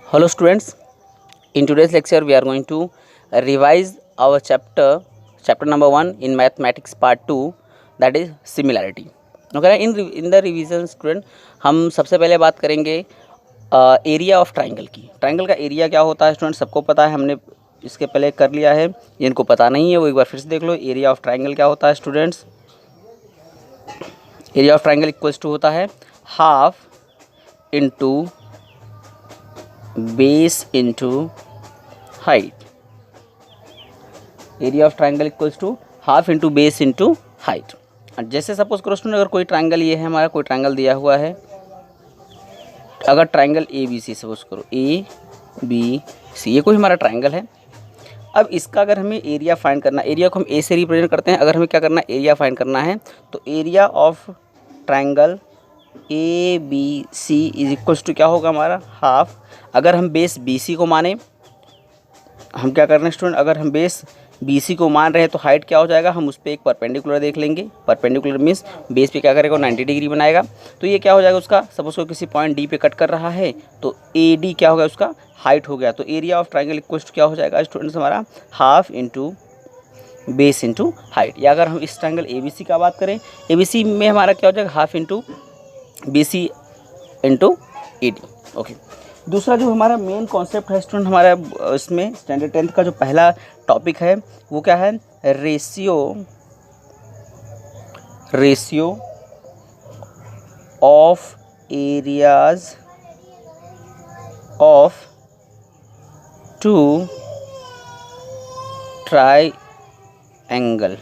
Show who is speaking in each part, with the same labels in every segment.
Speaker 1: Hello students, in today's lecture we are going to revise our chapter number 1 in mathematics part 2, that is similarity. Okay, in the revision student हम सबसे पहले बात करेंगे area of triangle की। Triangle का area क्या होता है स्टूडेंट, सबको पता है, हमने इसके पहले कर लिया है। जिनको पता नहीं है वो एक बार फिर से देख लो। एरिया ऑफ ट्राइंगल क्या होता है students, area of triangle equals to होता है half into base into height. Area of triangle equals to half into base into height. जैसे सपोज करो स्टूडेंट, अगर कोई ट्राइंगल ये है हमारा, कोई ट्राइंगल दिया हुआ है, अगर triangle A B C suppose करो, ए बी सी ये कोई हमारा ट्राइंगल है। अब इसका अगर हमें एरिया फाइंड करना, एरिया को हम ए से रिप्रेजेंट करते हैं। अगर हमें क्या करना है, एरिया फाइंड करना है, तो area of triangle A B C is equals to क्या होगा हमारा, हाफ। अगर हम बेस बी सी को माने, हम क्या कर रहे हैं स्टूडेंट, अगर हम बेस बी सी को मान रहे हैं तो हाइट क्या हो जाएगा, हम उस पर एक परपेंडिकुलर देख लेंगे। परपेंडिकुलर मीन्स बेस पे क्या करेगा, 90 डिग्री बनाएगा। तो ये क्या हो जाएगा उसका, सपोज को किसी पॉइंट डी पे कट कर रहा है तो ए डी क्या होगा, उसका हाइट हो गया। तो area of triangle equals to क्या हो जाएगा स्टूडेंट्स हमारा, half into base into height. या अगर हम इस ट्राइंगल ए बी सी का बात करें, ए बी सी में हमारा क्या हो जाएगा, half into B C into A D. Okay, दूसरा जो हमारा मेन कॉन्सेप्ट है स्टूडेंट हमारा इसमें स्टैंडर्ड 10th का जो पहला टॉपिक है वो क्या है, ratio of areas of two triangle.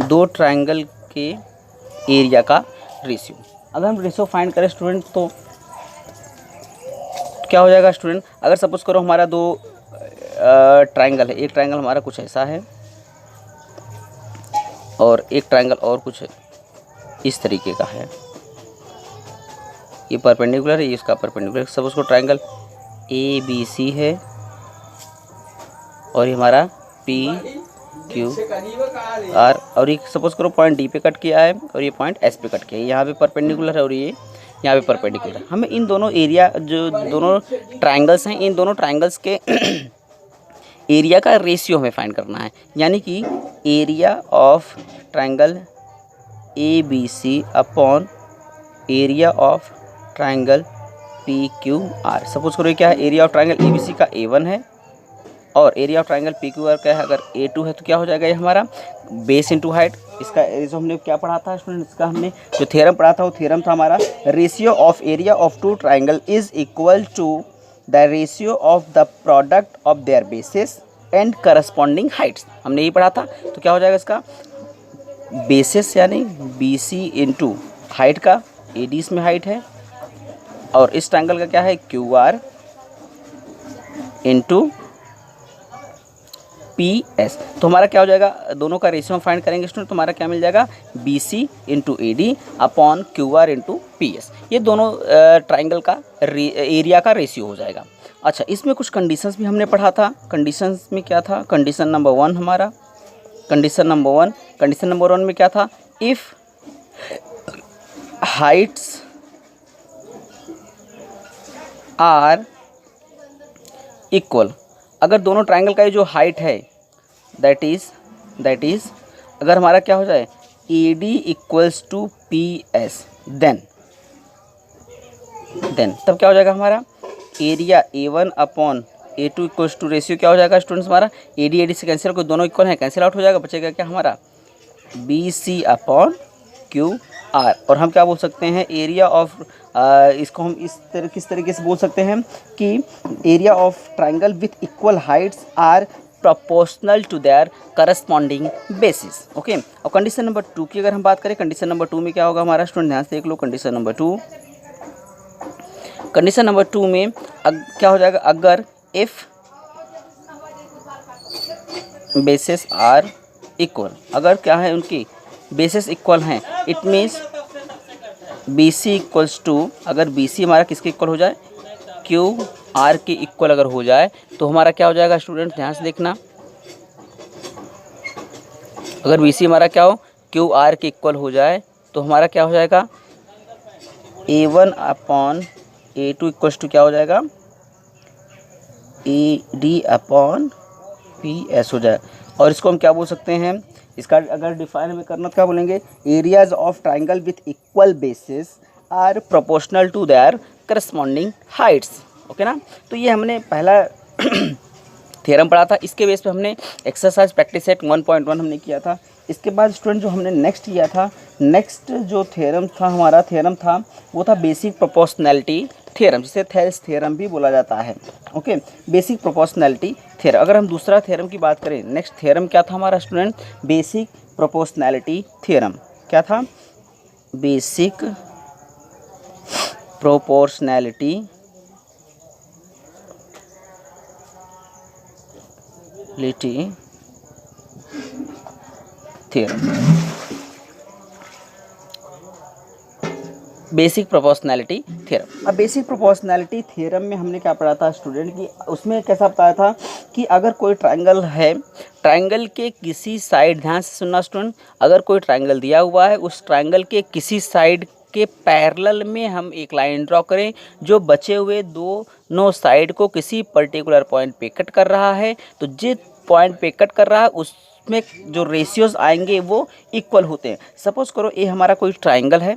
Speaker 1: दो ट्राइंगल के एरिया का रेशियो। अगर हम रेशियो फाइंड करें स्टूडेंट तो क्या हो जाएगा स्टूडेंट, अगर सपोज करो हमारा दो ट्राइंगल है, एक ट्राइंगल हमारा कुछ ऐसा है और एक ट्राइंगल और कुछ इस तरीके का है, ये परपेंडिकुलर है, ये इसका परपेंडिकुलर। सपोज को ट्राइंगल ए बी सी है और ये हमारा पी क्यू आर, और ये सपोज करो पॉइंट डी पे कट किया है और ये पॉइंट एस पे कट किया है। यहाँ पे परपेंडिकुलर है और ये यहाँ पे परपेंडिकुलर है। हमें इन दोनों एरिया, जो दोनों ट्राइंगल्स हैं, इन दोनों ट्राइंगल्स के एरिया का रेशियो हमें फाइंड करना है। यानी कि area of triangle A B C upon area of triangle P Q R. Suppose करो क्या है, area of triangle A B C का A1 है और area of triangle P Q R क्या है, अगर A2 है तो क्या हो जाएगा ये हमारा बेस इंटू हाइट। इसका जो हमने क्या पढ़ा था स्टूडेंट, इसका हमने जो थ्योरम पढ़ा था वो थ्योरम था हमारा, ratio of area of two triangle is equal to the ratio of the product of their bases and corresponding heights. हमने यही पढ़ा था। तो क्या हो जाएगा इसका बेसिस यानी बी सी इंटू हाइट का, ए डी इसमें हाइट है, और इस ट्राइंगल का क्या है Q R into P S. तो हमारा क्या हो जाएगा, दोनों का रेशियो फाइंड करेंगे स्टूडेंट, तो हमारा क्या मिल जाएगा, B C into A D upon Q R into P S. ये दोनों ट्राइंगल का एरिया का रेशियो हो जाएगा। अच्छा, इसमें कुछ कंडीशंस भी हमने पढ़ा था। कंडीशंस में क्या था, कंडीशन नंबर 1 हमारा, कंडीशन नंबर 1 में क्या था, इफ़ हाइट्स आर इक्वल, अगर दोनों ट्राइंगल का ये जो हाइट है दैट इज अगर हमारा क्या हो जाए, A D equals to P S, then तब क्या हो जाएगा हमारा area A1 upon A2 equals to ratio क्या हो जाएगा स्टूडेंट्स हमारा, ए डी से कैंसिल, कोई दोनों इक्वल हैं, कैंसिल आउट हो जाएगा, बचेगा क्या हमारा B C upon Q R. और हम क्या बोल सकते हैं, एरिया ऑफ इसको हम किस तरीके से बोल सकते हैं कि area of triangle with equal heights are proportional to their corresponding bases. Okay, और कंडीशन नंबर 2 की अगर हम बात करें, कंडीशन नंबर 2 में क्या होगा हमारा स्टूडेंट, ध्यान से देख लो। कंडीशन नंबर 2 में क्या हो जाएगा, अगर इफ बेसिस आर इक्वल, अगर क्या है उनकी बेसिस इक्वल हैं, it means B C equals to, अगर बी सी हमारा किसके इक्वल हो जाए, क्यू आर के इक्वल अगर हो जाए तो हमारा क्या हो जाएगा स्टूडेंट, ध्यान से देखना। अगर बी सी हमारा क्या हो, क्यू आर के इक्वल हो जाए तो हमारा क्या हो जाएगा, A1 upon A2 equals to क्या हो जाएगा, AD अपॉन PS हो जाए। और इसको हम क्या बोल सकते हैं, इसका अगर डिफाइन हमें करना तो क्या बोलेंगे, areas of triangle with equal bases are proportional to their corresponding heights. Okay ना। तो ये हमने पहला थ्योरम पढ़ा था, इसके बेस पे हमने एक्सरसाइज प्रैक्टिस सेट 1.1 हमने किया था। इसके बाद स्टूडेंट जो हमने नेक्स्ट किया था, नेक्स्ट जो थ्योरम था हमारा, थ्योरम था वो था बेसिक प्रोपोर्शनैलिटी थ्योरम, जिसे थेल्स थ्योरम भी बोला जाता है। Okay, basic proportionality theorem. अगर हम दूसरा थ्योरम की बात करें, नेक्स्ट थ्योरम क्या था हमारा स्टूडेंट, बेसिक प्रोपोर्शनैलिटी थ्योरम। क्या था, basic proportionality theorem. Basic proportionality theorem. अब बेसिक प्रोपोर्शनैलिटी थ्योरम में हमने क्या पढ़ा था स्टूडेंट कि उसमें कैसा बताया था कि अगर कोई ट्रायंगल है, ट्रायंगल के किसी साइड, ध्यान से सुनना स्टूडेंट, अगर कोई ट्रायंगल दिया हुआ है, उस ट्रायंगल के किसी साइड के पैरेलल में हम एक लाइन ड्रॉ करें जो बचे हुए दोनों साइड को किसी पर्टिकुलर पॉइंट पे कट कर रहा है, तो जिस पॉइंट पे कट कर रहा है उसमें जो रेशियोज आएंगे वो इक्वल होते हैं। सपोज करो ये हमारा कोई ट्रायंगल है,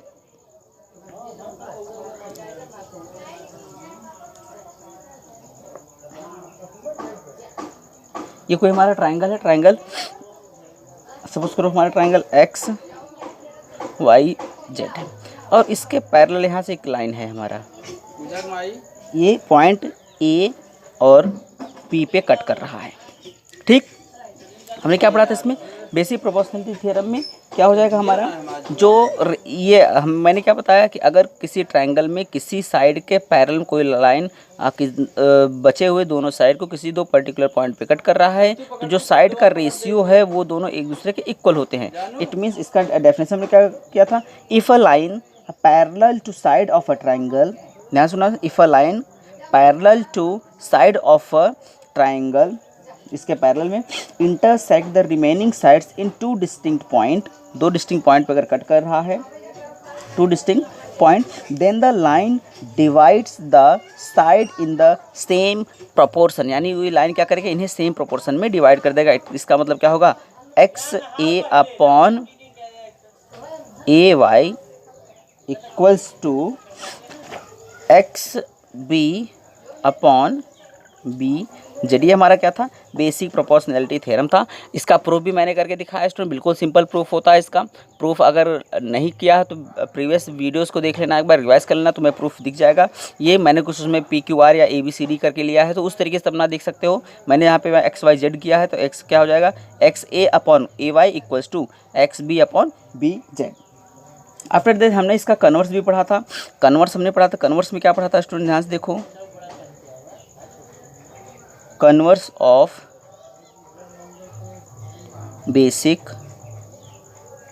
Speaker 1: ये कोई हमारा ट्रायंगल है, ट्रायंगल सपोज करो हमारा ट्रायंगल एक्स वाई जेड है, और इसके पैरेलल यहाँ से एक लाइन है हमारा, ये पॉइंट ए और बी पे कट कर रहा है। ठीक, हमने क्या पढ़ा था इसमें, बेसिक प्रोपोर्शनैलिटी थ्योरम में क्या हो जाएगा हमारा, जो ये मैंने क्या बताया कि अगर किसी ट्रायंगल में किसी साइड के पैरेलल कोई लाइन बचे हुए दोनों साइड को किसी दो पर्टिकुलर पॉइंट पे कट कर रहा है, तो जो साइड का रेशियो है वो दोनों एक दूसरे के इक्वल होते हैं। इट मीन्स, इसका डेफिनेशन में क्या किया था, if a line parallel to side of a triangle, ध्यान सुना, if a line parallel to side of a triangle, इसके पैरेलल में intersect the remaining sides in two distinct point, दो डिस्टिंक्ट पॉइंट पर अगर कट कर रहा है, two distinct point, then the line divides the side in the same proportion, यानी वो लाइन क्या करेगा, इन्हें सेम प्रोपोर्शन में डिवाइड कर देगा। इसका मतलब क्या होगा, X A upon A Y equals to X B upon B Z. ये हमारा क्या था, बेसिक प्रोपोर्शनैलिटी थ्योरम था। इसका प्रूफ भी मैंने करके दिखाया स्टूडेंट, बिल्कुल सिंपल प्रूफ होता है इसका। प्रूफ अगर नहीं किया है तो प्रीवियस वीडियोस को देख लेना, एक बार रिवाइज कर लेना, तुम्हें प्रूफ दिख जाएगा। ये मैंने कुछ उसमें PQR या ABCD करके लिया है, तो उस तरीके से अपना देख सकते हो। मैंने यहाँ पे XYZ किया है, तो एक्स क्या हो जाएगा, X A upon A Y equals to X B upon B Z. After that हमने इसका कन्वर्स भी पढ़ा था, कन्वर्स हमने पढ़ा था। कन्वर्स में क्या पढ़ा था स्टूडेंट, ध्यान से देखो, converse of basic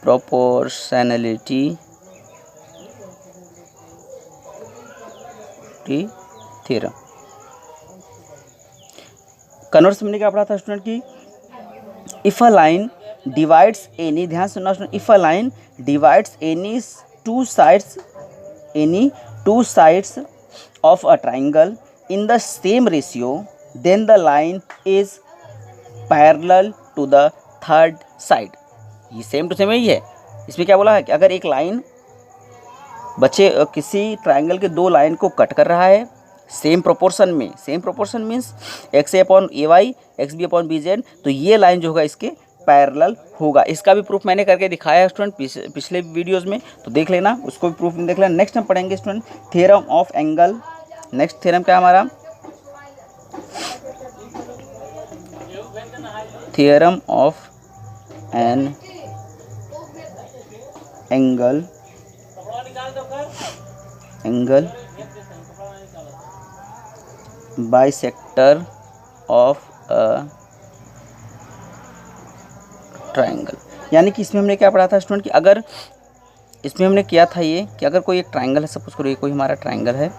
Speaker 1: proportionality theorem. Converse हमने क्या पढ़ा था स्टूडेंट की, if a line divides any, ध्यान सुनना student, if a line divides any two sides of a triangle in the same ratio, then the line is parallel to the third side। ये same to same ही है। इसमें क्या बोला है कि अगर एक लाइन बचे किसी ट्रायंगल के दो लाइन को कट कर रहा है सेम प्रोपोर्शन में, same proportion means X A upon A Y X B upon B Z, तो ये लाइन जो होगा इसके पैरेलल होगा। इसका भी प्रूफ मैंने करके दिखाया है स्टूडेंट पिछले वीडियोज़ में, तो देख लेना, उसको भी प्रूफ देख लेना। नेक्स्ट हम पढ़ेंगे student theorem of angle. Next theorem क्या हमारा, theorem of an angle bisector of a triangle। यानी कि इसमें हमने क्या पढ़ा था स्टूडेंट कि अगर इसमें हमने किया था ये कि अगर कोई एक ट्रायंगल है, सपोज करो ये कोई हमारा ट्रायंगल है,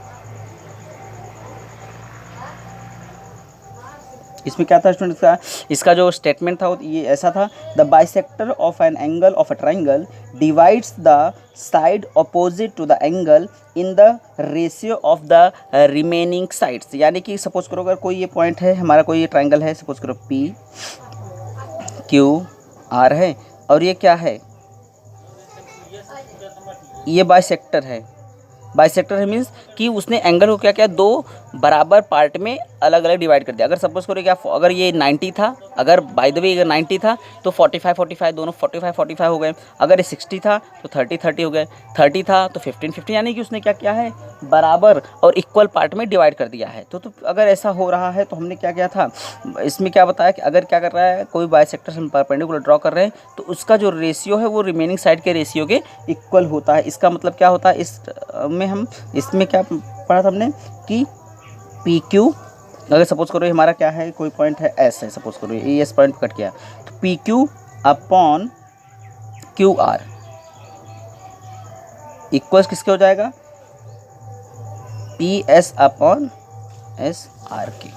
Speaker 1: इसमें क्या था स्टूडेंट, इसका जो स्टेटमेंट था वो ये ऐसा था, the bisector of an angle of a triangle divides the side opposite to the angle in the ratio of the remaining sides. यानी कि सपोज करो अगर कोई ये पॉइंट है हमारा, कोई ये ट्राइंगल है, सपोज करो पी क्यू आर है, और ये क्या है, ये बाइसेक्टर है। बाइसेक्टर है मीन्स कि उसने एंगल को क्या किया, दो बराबर पार्ट में अलग अलग डिवाइड कर दिया। अगर सपोज करो क्या, अगर ये 90 था, अगर बाय द वे अगर 90 था तो 45 45 दोनों 45 45 हो गए। अगर ये 60 था तो 30 30 हो गए, 30 था तो 15 15, यानी कि उसने क्या किया है, बराबर और इक्वल पार्ट में डिवाइड कर दिया है। तो अगर ऐसा हो रहा है तो हमने क्या किया था, इसमें क्या बताया कि अगर क्या कर रहा है, कोई बाइसेक्टर हम परपेंडिकुलर ड्रॉ कर रहे हैं तो उसका जो रेशियो है वो रिमेनिंग साइड के रेशियो के इक्वल होता है। इसका मतलब क्या होता है, इसमें क्या पढ़ा था हमने कि पी क्यू, अगर सपोज करो हमारा क्या है, कोई पॉइंट है एस है, सपोज करो ये एस पॉइंट कट किया, तो P Q upon Q are equals किसके हो जाएगा, P S upon S R के।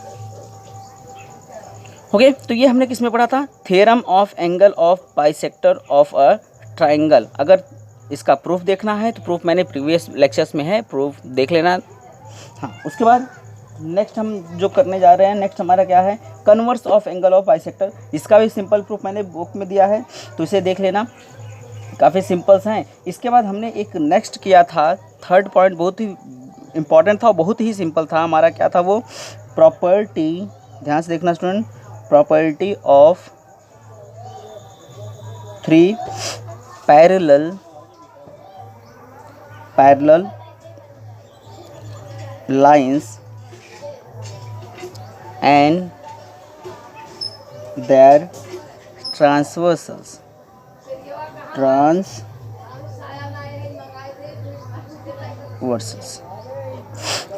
Speaker 1: ओके, तो ये हमने किस में पढ़ा था, theorem of angle of bisector of a triangle. अगर इसका प्रूफ देखना है तो प्रूफ मैंने प्रीवियस लेक्चर्स में है, प्रूफ देख लेना। हाँ, उसके बाद नेक्स्ट हम जो करने जा रहे हैं, नेक्स्ट हमारा क्या है, converse of angle of bisector. इसका भी सिंपल प्रूफ मैंने बुक में दिया है, तो इसे देख लेना, काफ़ी सिंपल्स हैं। इसके बाद हमने एक नेक्स्ट किया था, थर्ड पॉइंट बहुत ही इम्पॉर्टेंट था, बहुत ही सिंपल था हमारा, क्या था वो, प्रॉपर्टी, ध्यान से देखना student, property of 3 parallel lines and their transversals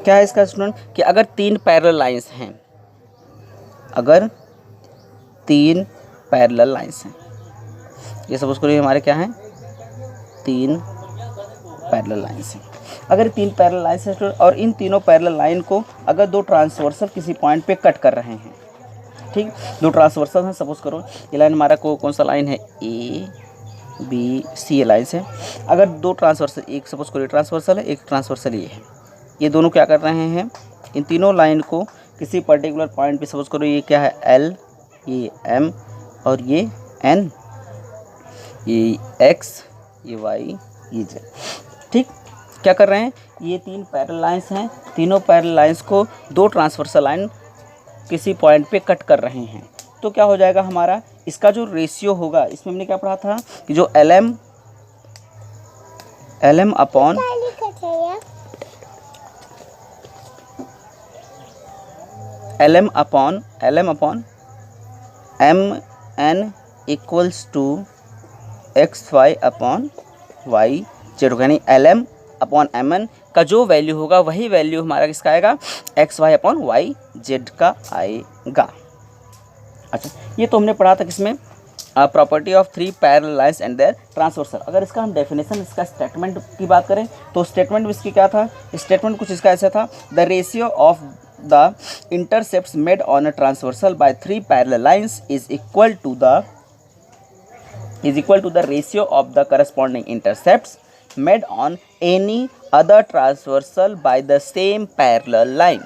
Speaker 1: क्या है इसका स्टूडेंट, कि अगर 3 पैरेलल लाइंस हैं, अगर 3 पैरेलल लाइंस हैं, ये सपोज करिए हमारे क्या हैं, 3 पैरेलल लाइंस हैं। अगर 3 पैरेलल लाइंस हैं और इन तीनों पैरेलल लाइन को अगर 2 ट्रांसवर्सल किसी पॉइंट पे कट कर रहे हैं, ठीक, 2 ट्रांसवर्सल हैं, सपोज करो ये लाइन हमारा कौन सा लाइन है, ए बी सी लाइन्स है। अगर 2 ट्रांसवर्सल, एक सपोज करो ट्रांसवर्सल है, एक ट्रांसवर्सल ये है, ये दोनों क्या कर रहे हैं, इन तीनों लाइन को किसी पर्टिकुलर पॉइंट पे, सपोज करो ये क्या है, एल, ये एम और ये एन, ये एक्स, ये वाई, ये जेड, ठीक, क्या कर रहे हैं, ये 3 पैरेलल लाइंस हैं, तीनों पैरेलल लाइंस को 2 ट्रांसवर्सल लाइन किसी पॉइंट पे कट कर रहे हैं। तो क्या हो जाएगा हमारा, इसका जो रेशियो होगा, इसमें हमने क्या पढ़ा था कि जो L M upon M N equals to X Y upon Y Z होगा, यानी L M upon M N का जो वैल्यू होगा वही वैल्यू हमारा किसका आएगा, X Y upon Y Z का आएगा। अच्छा, ये तो हमने पढ़ा था किसमें, property of 3 parallel lines and their transversal. अगर इसका हम डेफिनेशन, इसका स्टेटमेंट की बात करें तो स्टेटमेंट इसकी क्या था, स्टेटमेंट कुछ इसका ऐसा था, the ratio of the intercepts made on a transversal by 3 parallel lines is equal to the ratio of the corresponding intercepts made on any other transversal by the same parallel line.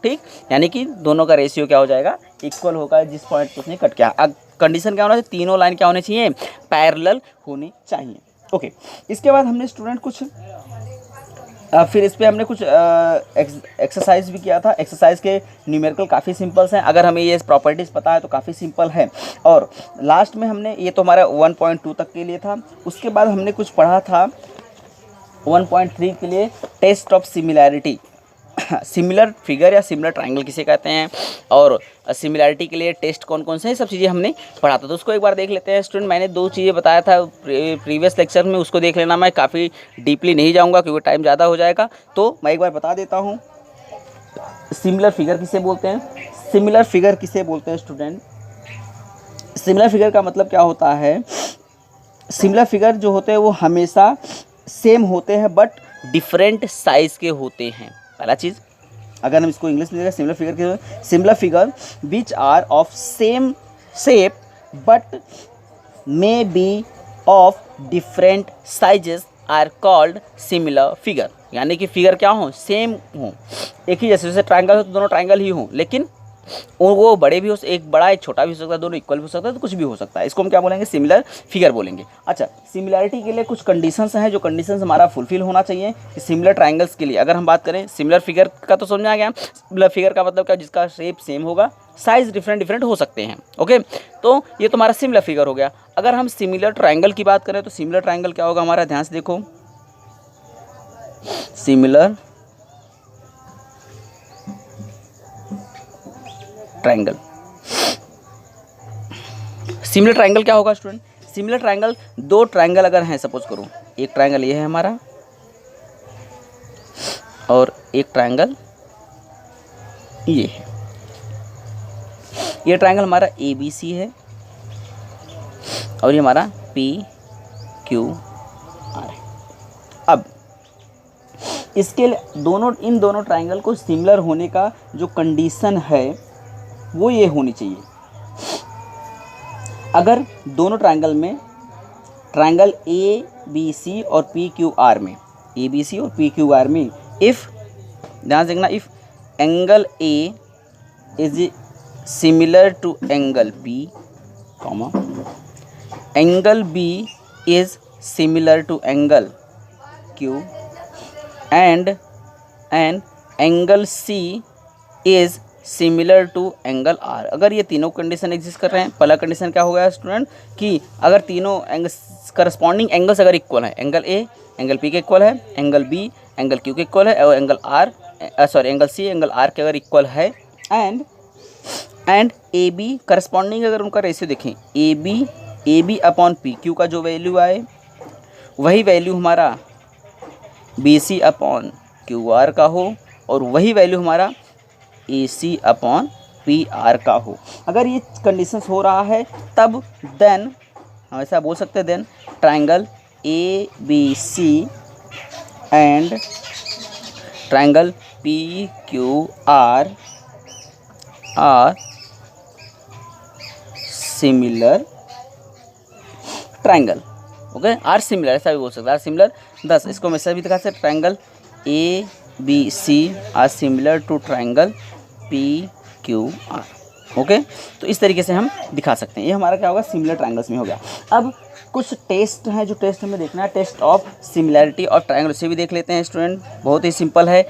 Speaker 1: ठीक, यानी कि दोनों का ratio क्या हो जाएगा, equal होगा जिस पॉइंट पे उसने कट किया। अब कंडीशन क्या होना चाहिए, तीनों लाइन क्या होनी चाहिए, पैरेलल होनी चाहिए। ओके, इसके बाद हमने स्टूडेंट कुछ फिर इस पर हमने कुछ एक्सरसाइज भी किया था। एक्सरसाइज के न्यूमेरिकल काफ़ी सिंपल्स हैं, अगर हमें ये प्रॉपर्टीज़ पता है तो काफ़ी सिंपल है। और लास्ट में हमने, ये तो हमारा 1.2 तक के लिए था, उसके बाद हमने कुछ पढ़ा था 1.3 के लिए, test of similarity, similar figure या सिमिलर ट्राइंगल किसे कहते हैं, और सिमिलैरिटी के लिए टेस्ट कौन कौन से हैं, सब चीज़ें हमने पढ़ा था। तो उसको एक बार देख लेते हैं स्टूडेंट। मैंने 2 चीज़ें बताया था प्रीवियस लेक्चर में, उसको देख लेना। मैं काफ़ी डीपली नहीं जाऊंगा क्योंकि टाइम ज़्यादा हो जाएगा, तो मैं एक बार बता देता हूँ। सिमिलर फिगर किसे बोलते हैं, सिमिलर फिगर किसे बोलते हैं स्टूडेंट, सिमिलर फिगर का मतलब क्या होता है, सिमिलर फिगर जो होते हैं वो हमेशा सेम होते हैं बट डिफरेंट साइज़ के होते हैं। पहला चीज़, अगर हम इसको इंग्लिश में देखें similar figure which are of same shape but may be of different sizes are called similar figure. यानी कि फिगर क्या हो, सेम हो, एक ही जैसे ट्रायंगल हो तो दोनों ट्रायंगल ही हो, लेकिन वो बड़े भी हो, एक बड़ा एक छोटा भी हो सकता है, दोनों इक्वल भी हो सकता है, तो कुछ भी हो सकता है। इसको हम क्या बोलेंगे, सिमिलर फिगर बोलेंगे। अच्छा, सिमिलैरिटी के लिए कुछ कंडीशंस हैं जो कंडीशंस हमारा फुलफिल होना चाहिए कि सिमिलर ट्रायंगल्स के लिए। अगर हम बात करें सिमिलर फिगर का तो समझ आ गया। सिमिलर फिगर का मतलब क्या, जिसका शेप सेम होगा, साइज डिफरेंट हो सकते हैं। ओके, तो ये तो हमारा सिमिलर फिगर हो गया। अगर हम सिमिलर ट्रायंगल की बात करें तो सिमिलर ट्रायंगल क्या होगा हमारा, ध्यान से देखो, सिमिलर ट्रायंगल। सिमिलर ट्रायंगल क्या होगा स्टूडेंट, सिमिलर ट्रायंगल, दो ट्रायंगल अगर हैं, सपोज करो एक ट्रायंगल ये है हमारा और एक ट्रायंगल ये है। ये ट्रायंगल हमारा ABC है और ये हमारा PQR है। अब इसके इन दोनों ट्रायंगल को सिमिलर होने का जो कंडीशन है वो ये होनी चाहिए, अगर दोनों ट्रायंगल में, ट्रायंगल ABC और PQR में, ABC और PQR में, इफ़, ध्यान देखना, if angle A is similar to angle P, comma, angle B is similar to angle Q and angle C is similar to angle R। अगर ये तीनों कंडीशन एग्जिस्ट कर रहे हैं, पहला कंडीशन क्या हो गया स्टूडेंट कि अगर तीनों करस्पॉन्डिंग एंगल्स अगर इक्वल है, एंगल A एंगल P के इक्वल है, एंगल B एंगल Q के इक्वल है, और एंगल C एंगल R के अगर इक्वल है, एंड AB करस्पॉन्डिंग, अगर उनका रेशियो देखें, AB अपॉन PQ का जो वैल्यू आए वही वैल्यू हमारा BC अपॉन QR का हो, और वही वैल्यू हमारा AC अपॉन PR का हो। अगर ये कंडीशंस हो रहा है तब देन हम ऐसा बोल सकते हैं, then triangle ABC and triangle PQR are similar triangle. Okay, are similar, ऐसा भी बोल सकते हैं, आर सिमिलर। 10 इसको हम ऐसा भी दिखा सकते, triangle ABC are similar to triangle PQR। Okay, तो इस तरीके से हम दिखा सकते हैं। ये हमारा क्या होगा, सिमिलर ट्रायंगल्स में हो गया। अब कुछ टेस्ट हैं जो टेस्ट हमें देखना है, टेस्ट ऑफ सिमिलैरिटी और ट्रायंगल, से भी देख लेते हैं स्टूडेंट। बहुत ही सिंपल है,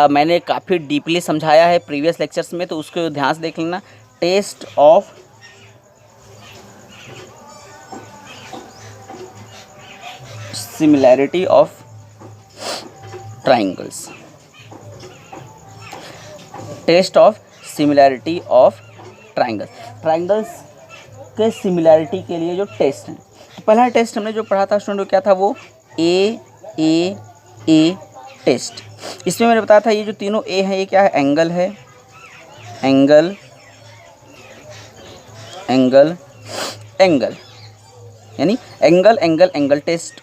Speaker 1: मैंने काफ़ी डीपली समझाया है प्रीवियस लेक्चर्स में, तो उसको ध्यान से देख लेना। Test of similarity of triangles, test of similarity of triangles. Triangles के सिमिलैरिटी के लिए जो टेस्ट हैं, तो पहला टेस्ट हमने जो पढ़ा था स्टूडेंट, क्या था वो ए टेस्ट। इसमें मैंने बताया था ये जो तीनों ए हैं, ये क्या है, एंगल है, एंगल यानी एंगल टेस्ट